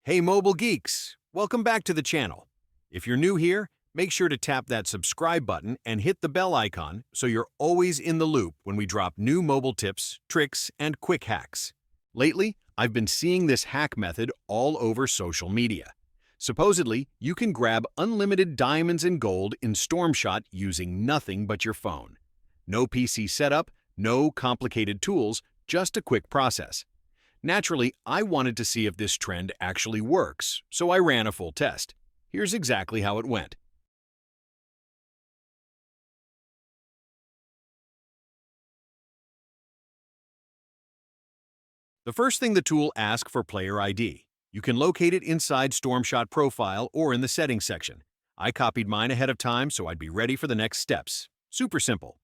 Hey mobile geeks, welcome back to the channel. If you're new here, make sure to tap that subscribe button and hit the bell icon so you're always in the loop when we drop new mobile tips, tricks, and quick hacks. Lately, I've been seeing this hack method all over social media. Supposedly, you can grab unlimited diamonds and gold in Stormshot using nothing but your phone. No PC setup, no complicated tools, just a quick process. Naturally, I wanted to see if this trend actually works, so I ran a full test. Here's exactly how it went. The first thing the tool asks for player ID. You can locate it inside Stormshot profile or in the settings section. I copied mine ahead of time so I'd be ready for the next steps. Super simple.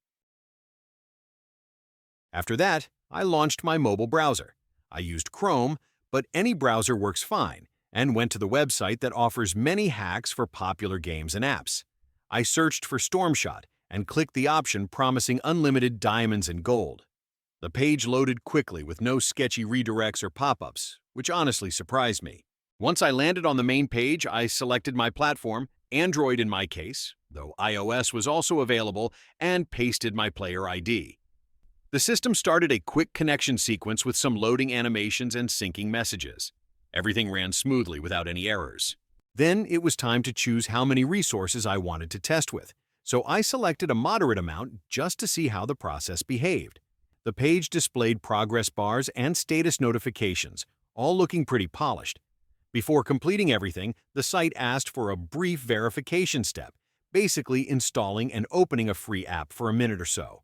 After that, I launched my mobile browser. I used Chrome, but any browser works fine, and went to the website that offers many hacks for popular games and apps. I searched for Stormshot and clicked the option promising unlimited diamonds and gold. The page loaded quickly with no sketchy redirects or pop-ups, which honestly surprised me. Once I landed on the main page, I selected my platform, Android in my case, though iOS was also available, and pasted my player ID. The system started a quick connection sequence with some loading animations and syncing messages. Everything ran smoothly without any errors. Then it was time to choose how many resources I wanted to test with, so I selected a moderate amount just to see how the process behaved. The page displayed progress bars and status notifications, all looking pretty polished. Before completing everything, the site asked for a brief verification step, basically installing and opening a free app for a minute or so.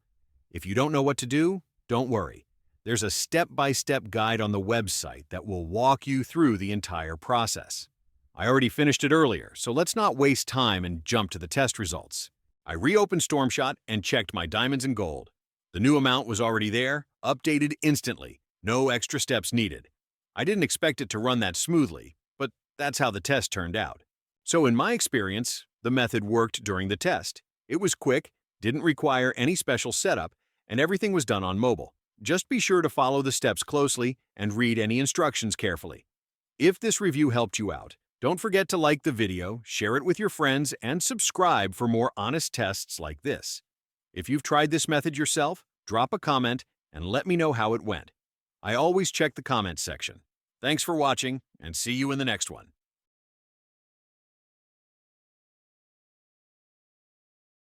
If you don't know what to do, don't worry. There's a step-by-step guide on the website that will walk you through the entire process. I already finished it earlier, so let's not waste time and jump to the test results. I reopened Stormshot and checked my diamonds and gold. The new amount was already there, updated instantly, no extra steps needed. I didn't expect it to run that smoothly, but that's how the test turned out. So in my experience, the method worked during the test. It was quick, didn't require any special setup, and everything was done on mobile. Just be sure to follow the steps closely and read any instructions carefully. If this review helped you out, don't forget to like the video, share it with your friends, and subscribe for more honest tests like this. If you've tried this method yourself, drop a comment and let me know how it went. I always check the comments section. Thanks for watching, and see you in the next one.